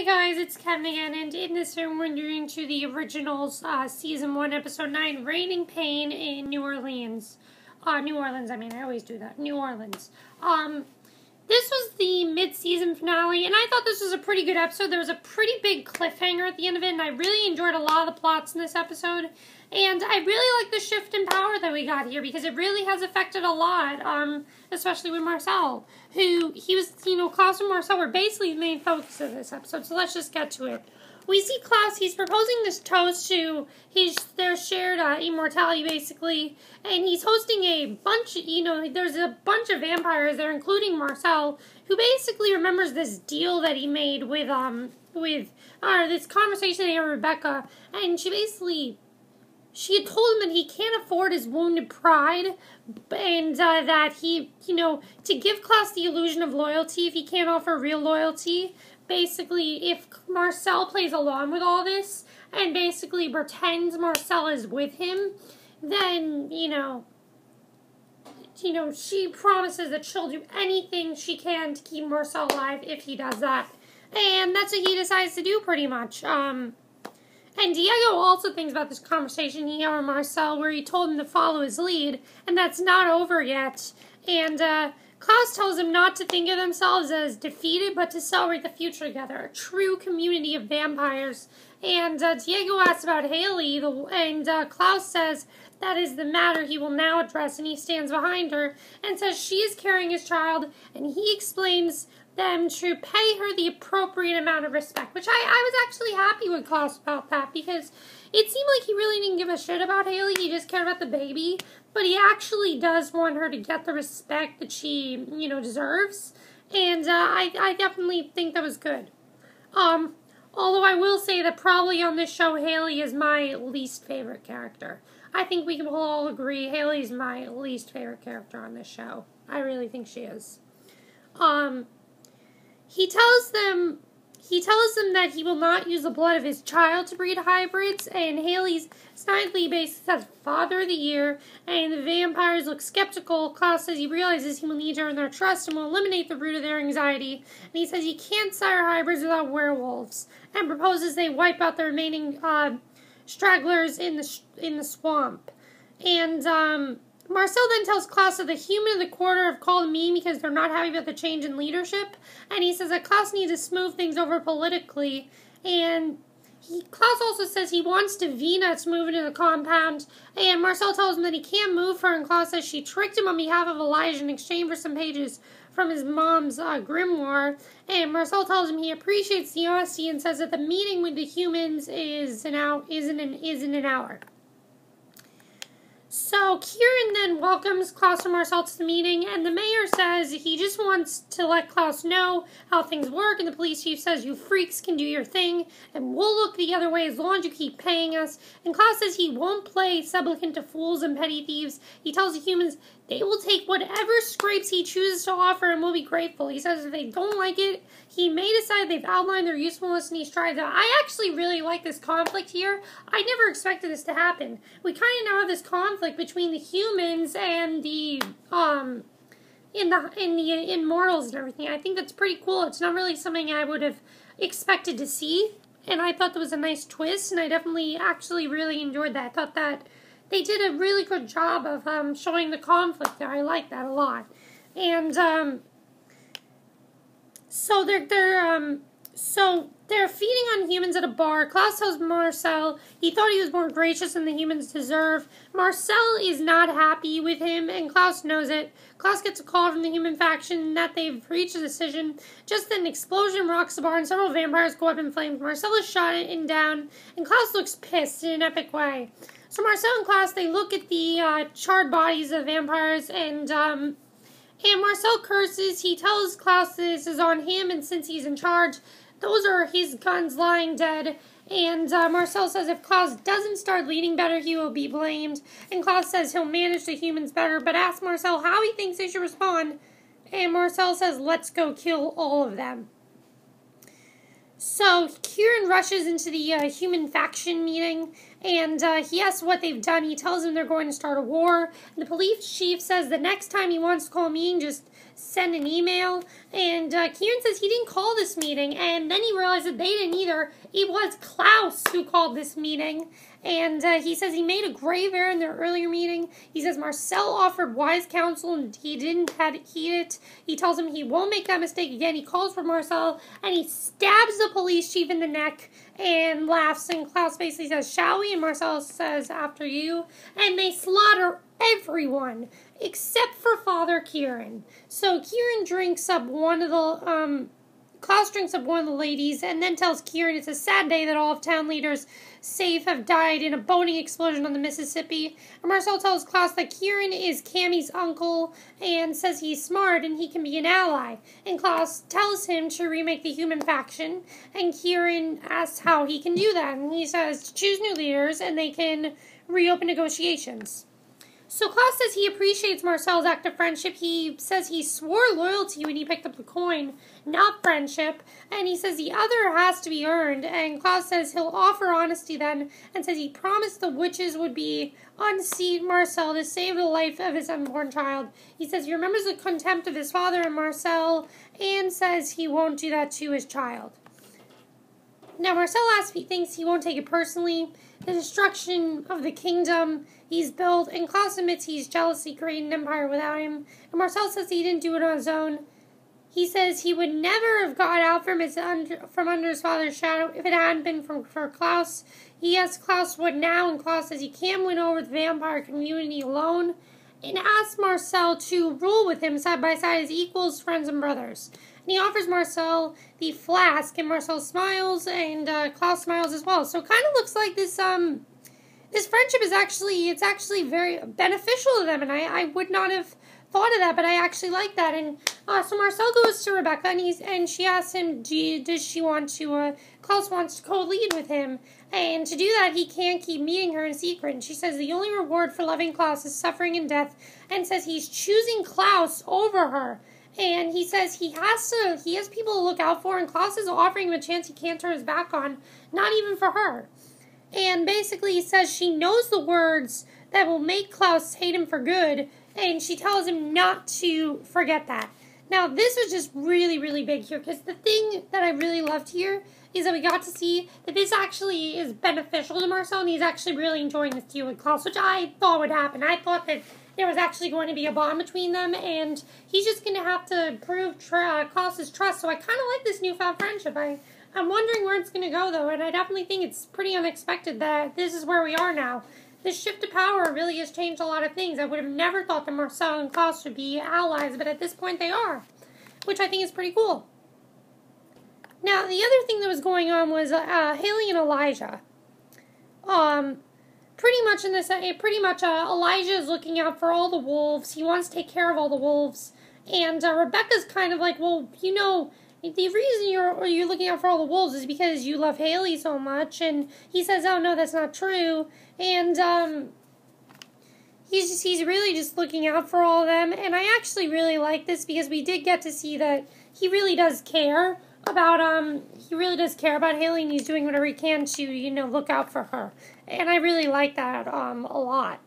guys, it's Kevin again, and in this film we're doing to the originals, Season 1, Episode 9, Raining Pain in New Orleans. New Orleans, I always do that. New Orleans. This was the mid-season finale, and I thought this was a pretty good episode. There was a pretty big cliffhanger at the end of it, and I really enjoyed a lot of the plots in this episode. And I really like the shift in power that we got here, because it really has affected a lot, especially with Marcel, who, Klaus and Marcel were basically the main focus of this episode, so let's just get to it. We see Klaus, he's proposing this toast to their shared immortality, basically, and he's hosting a bunch, there's a bunch of vampires there, including Marcel, who basically remembers this deal that he made with this conversation they had with Rebecca, and she had told him that he can't afford his wounded pride, and that he, to give Klaus the illusion of loyalty, if he can't offer real loyalty, basically, if Marcel plays along with all this, and basically pretends Marcel is with him, then, she promises that she'll do anything she can to keep Marcel alive if he does that. And that's what he decides to do, pretty much. And Diego also thinks about this conversation he had with Marcel where he told him to follow his lead, and that's not over yet. And Klaus tells him not to think of themselves as defeated, but to celebrate the future together, a true community of vampires. And Diego asks about Haley, and Klaus says that is the matter he will now address, and he stands behind her and says she is carrying his child, and he explains them to pay her the appropriate amount of respect, which I was actually happy with Klaus about that, because it seemed like he really didn't give a shit about Haley, he just cared about the baby, but he actually does want her to get the respect that she, deserves, and I definitely think that was good. Although I will say that probably on this show, Haley is my least favorite character. I think we can all agree Haley's my least favorite character on this show. I really think she is. He tells them that he will not use the blood of his child to breed hybrids, and Haley's snidely basically says Father of the Year, and the vampires look skeptical. Klaus says he realizes he will need to earn their trust and will eliminate the root of their anxiety, and he says he can't sire hybrids without werewolves, and proposes they wipe out the remaining stragglers in the swamp. And Marcel then tells Klaus that the human of the quarter have called him mean because they're not happy about the change in leadership, and he says that Klaus needs to smooth things over politically, and Klaus also says he wants Davina to move into the compound, and Marcel tells him that he can't move her, and Klaus says she tricked him on behalf of Elijah in exchange for some pages from his mom's grimoire, and Marcel tells him he appreciates the honesty and says that the meeting with the humans is in an hour. So Keiran then welcomes Klaus and Marcel to the meeting, and the mayor says he just wants to let Klaus know how things work, and the police chief says you freaks can do your thing, and we'll look the other way as long as you keep paying us. And Klaus says he won't play supplicant to fools and petty thieves. He tells the humans they will take whatever scrapes he chooses to offer and will be grateful. He says if they don't like it, he may decide they've outlined their usefulness and he's tried that. I actually really like this conflict here. I never expected this to happen. We kind of now have this conflict between the humans and the immortals and everything. I think that's pretty cool. It's not really something I would have expected to see, and I thought that was a nice twist, and I definitely actually really enjoyed that. I thought that they did a really good job of showing the conflict there. I like that a lot. And so they're feeding on humans at a bar. Klaus tells Marcel he thought he was more gracious than the humans deserve. Marcel is not happy with him, and Klaus knows it. Klaus gets a call from the human faction that they've reached a decision. Just then an explosion rocks the bar, and several vampires go up in flames. Marcel is shot and down, and Klaus looks pissed in an epic way. So Marcel and Klaus, they look at the charred bodies of vampires, and Marcel curses. He tells Klaus this is on him, and since he's in charge, those are his guns lying dead. And Marcel says if Klaus doesn't start leading better, he will be blamed. And Klaus says he'll manage the humans better, but asks Marcel how he thinks they should respond. And Marcel says, let's go kill all of them. So Keiran rushes into the human faction meeting, and he asks what they've done. He tells them they're going to start a war. And the police chief says the next time he wants to call a meeting, just send an email, and Keiran says he didn't call this meeting, and then he realized that they didn't either. It was Klaus who called this meeting, and he says he made a grave error in their earlier meeting. He says Marcel offered wise counsel, and he didn't heed it. He tells him he won't make that mistake again. He calls for Marcel, and he stabs the police chief in the neck and laughs, and Klaus basically says, shall we? And Marcel says, after you. And they slaughter everyone except for Father Keiran. So Keiran drinks up one of the, Klaus drinks up one of the ladies and then tells Keiran it's a sad day that all of town leaders safe have died in a boating explosion on the Mississippi. And Marcel tells Klaus that Keiran is Camie's uncle and says he's smart and he can be an ally. And Klaus tells him to remake the human faction, and Keiran asks how he can do that. And he says choose new leaders and they can reopen negotiations. So Klaus says he appreciates Marcel's act of friendship. He says he swore loyalty when he picked up the coin, not friendship. And he says the other has to be earned. And Klaus says he'll offer honesty then, and says he promised the witches would be unseat Marcel to save the life of his unborn child. He says he remembers the contempt of his father and Marcel, and says he won't do that to his child. Now Marcel asks if he thinks he won't take it personally. The destruction of the kingdom he's built, and Klaus admits he's jealously created an empire without him. And Marcel says he didn't do it on his own. He says he would never have got out from under his father's shadow if it hadn't been for Klaus. He asks Klaus what now, and Klaus says he can't win over the vampire community alone, and asks Marcel to rule with him side by side as equals, friends, and brothers. And he offers Marcel the flask, and Marcel smiles, and Klaus smiles as well. So it kind of looks like this friendship is actually very beneficial to them, and I would not have thought of that, but I actually like that. And so Marcel goes to Rebecca, and she asks him, does she want to, Klaus wants to co-lead with him, and to do that, he can't keep meeting her in secret. And she says the only reward for loving Klaus is suffering and death, and says he's choosing Klaus over her. And he says he has people to look out for, and Klaus is offering him a chance he can't turn his back on, not even for her. And basically he says she knows the words that will make Klaus hate him for good, and she tells him not to forget that. Now, this was just really, really big here, because the thing that I really loved here is that we got to see that this actually is beneficial to Marcel, and he's actually really enjoying this deal with Klaus, which I thought would happen. I thought that there was actually going to be a bond between them, and he's just going to have to prove Klaus's trust, so I kind of like this newfound friendship. I'm wondering where it's going to go, though, and I definitely think it's pretty unexpected that this is where we are now. This shift of power really has changed a lot of things. I would have never thought that Marcel and Klaus would be allies, but at this point they are, which I think is pretty cool. Now, the other thing that was going on was Haley and Elijah. Pretty much Elijah is looking out for all the wolves. He wants to take care of all the wolves, and Rebecca's kind of like, well, you know, the reason you're looking out for all the wolves is because you love Haley so much. And he says, oh no, that's not true. And he's really just looking out for all of them. And I actually really like this, because we did get to see that he really does care about Haley, and he's doing whatever he can to, you know, look out for her. And I really like that a lot.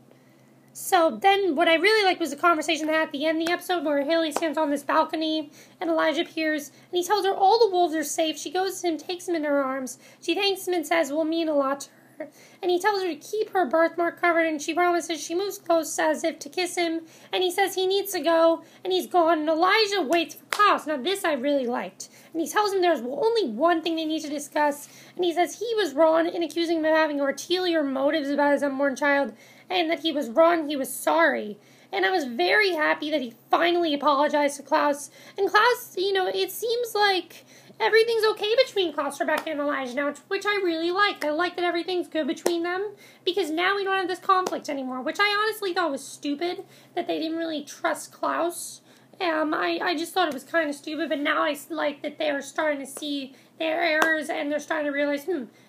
So then what I really liked was the conversation they had at the end of the episode, where Haley stands on this balcony and Elijah appears, and he tells her all the wolves are safe. She goes to him, takes him in her arms. She thanks him and says, will mean a lot to her. And he tells her to keep her birthmark covered, and she promises. She moves close as if to kiss him, and he says he needs to go, and he's gone, and Elijah waits for Klaus. Now this I really liked. And he tells him there's only one thing they need to discuss, and he says he was wrong in accusing him of having ulterior motives about his unborn child, and that he was wrong, he was sorry. And I was very happy that he finally apologized to Klaus. And Klaus, you know, it seems like everything's okay between Klaus, Rebecca, and Elijah now, which I really like. I like that everything's good between them, because now we don't have this conflict anymore, which I honestly thought was stupid, that they didn't really trust Klaus. I just thought it was kind of stupid, but now I like that they're starting to see their errors, and they're starting to realize,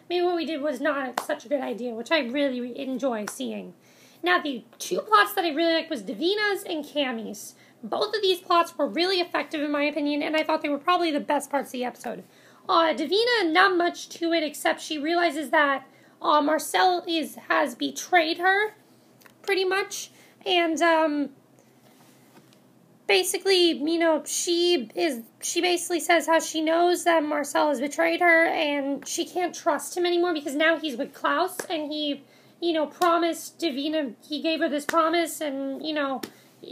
maybe what we did was not such a good idea, which I really enjoy seeing. Now, the two plots that I really liked was Davina's and Camie's. Both of these plots were really effective, in my opinion, and I thought they were probably the best parts of the episode. Davina, not much to it, except she realizes that Marcel has betrayed her, pretty much, and basically, you know, she basically says how she knows that Marcel has betrayed her, and she can't trust him anymore because now he's with Klaus, and he, you know, promised Davina, he gave her this promise, and, you know,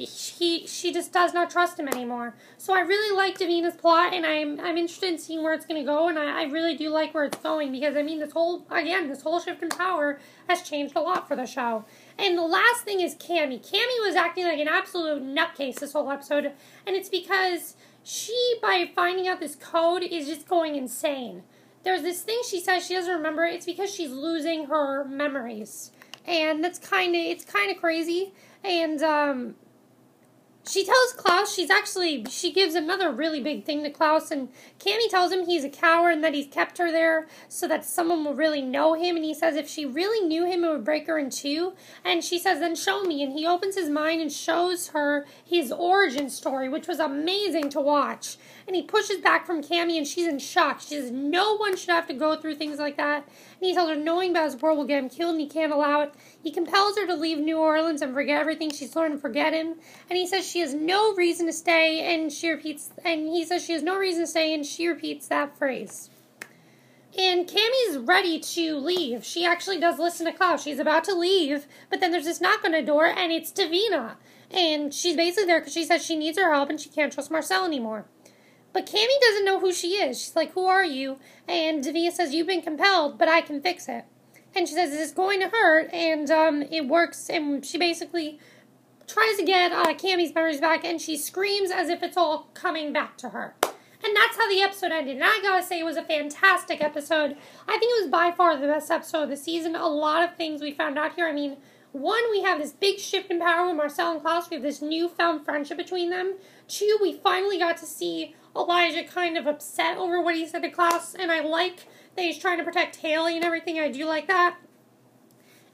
she just does not trust him anymore. So I really like Davina's plot, and I'm interested in seeing where it's going to go, and I really do like where it's going, because, I mean, this whole shift in power has changed a lot for the show. And the last thing is Camie. Camie was acting like an absolute nutcase this whole episode, and it's because she, by finding out this code, is just going insane. There's this thing she says she doesn't remember. It's because she's losing her memories, and it's kind of crazy. And she tells Klaus she gives another really big thing to Klaus, and Camie tells him he's a coward and that he's kept her there so that someone will really know him, and he says if she really knew him, it would break her in two, and she says, then show me, and he opens his mind and shows her his origin story, which was amazing to watch, and he pushes back from Camie, and she's in shock. She says no one should have to go through things like that, and he tells her knowing about his world will get him killed, and he can't allow it. He compels her to leave New Orleans and forget everything she's learned and forget him, and he says she has no reason to stay, and he says she has no reason to stay, and she repeats that phrase. And Camie's ready to leave. She actually does listen to Klaus. She's about to leave, but then there's this knock on the door, and it's Davina. And she's basically there because she says she needs her help, and she can't trust Marcel anymore. But Camie doesn't know who she is. She's like, who are you? And Davina says, you've been compelled, but I can fix it. And she says, it's going to hurt, and it works, and she basically tries to get Camie's memories back, and she screams as if it's all coming back to her. And that's how the episode ended. And I gotta say, it was a fantastic episode. I think it was by far the best episode of the season. A lot of things we found out here. I mean, one, we have this big shift in power with Marcel and Klaus. We have this newfound friendship between them. Two, we finally got to see Elijah kind of upset over what he said to Klaus. And I like that he's trying to protect Haley and everything. I do like that.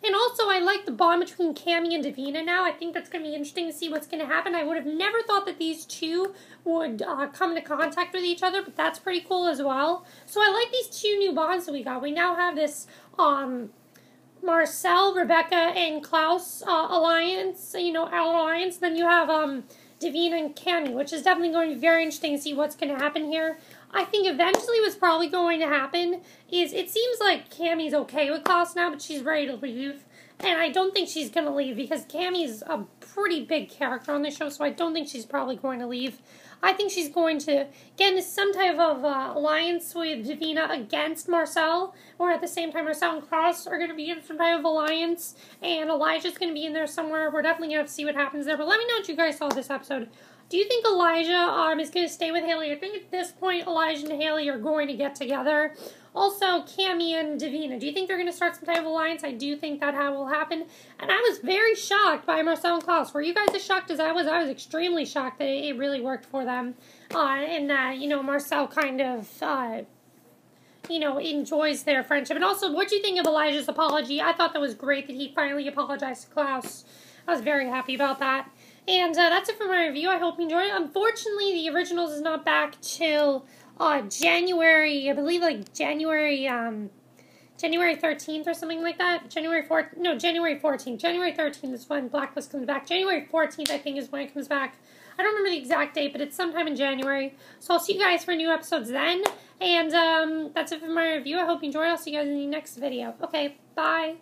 And also, I like the bond between Camie and Davina now. I think that's going to be interesting to see what's going to happen. I would have never thought that these two would come into contact with each other, but that's pretty cool as well. So I like these two new bonds that we got. We now have this Marcel, Rebecca, and Klaus alliance, alliance. Then you have Davina and Camie, which is definitely going to be very interesting to see what's going to happen here. I think eventually what's probably going to happen is it seems like Camie's okay with Klaus now, but she's ready to leave. And I don't think she's going to leave because Camie's a pretty big character on the show, so I don't think she's probably going to leave. I think she's going to get into some type of alliance with Davina against Marcel, or at the same time Marcel and Klaus are going to be in some type of alliance, and Elijah's going to be in there somewhere. We're definitely going to have to see what happens there, but let me know what you guys saw this episode. Do you think Elijah is going to stay with Haley? I think at this point Elijah and Haley are going to get together. Also, Camie and Davina. Do you think they're going to start some type of alliance? I do think that will happen. And I was very shocked by Marcel and Klaus. Were you guys as shocked as I was? I was extremely shocked that it really worked for them. And that, Marcel kind of, enjoys their friendship. And also, what do you think of Elijah's apology? I thought that was great that he finally apologized to Klaus. I was very happy about that. And that's it for my review. I hope you enjoyed it. Unfortunately, the originals is not back till January, I believe, January 13th or something like that. January 14th. January 13th is when Blacklist comes back. January 14th, I think, is when it comes back. I don't remember the exact date, but it's sometime in January. So I'll see you guys for new episodes then. And that's it for my review. I hope you enjoyed. I'll see you guys in the next video. Okay, bye.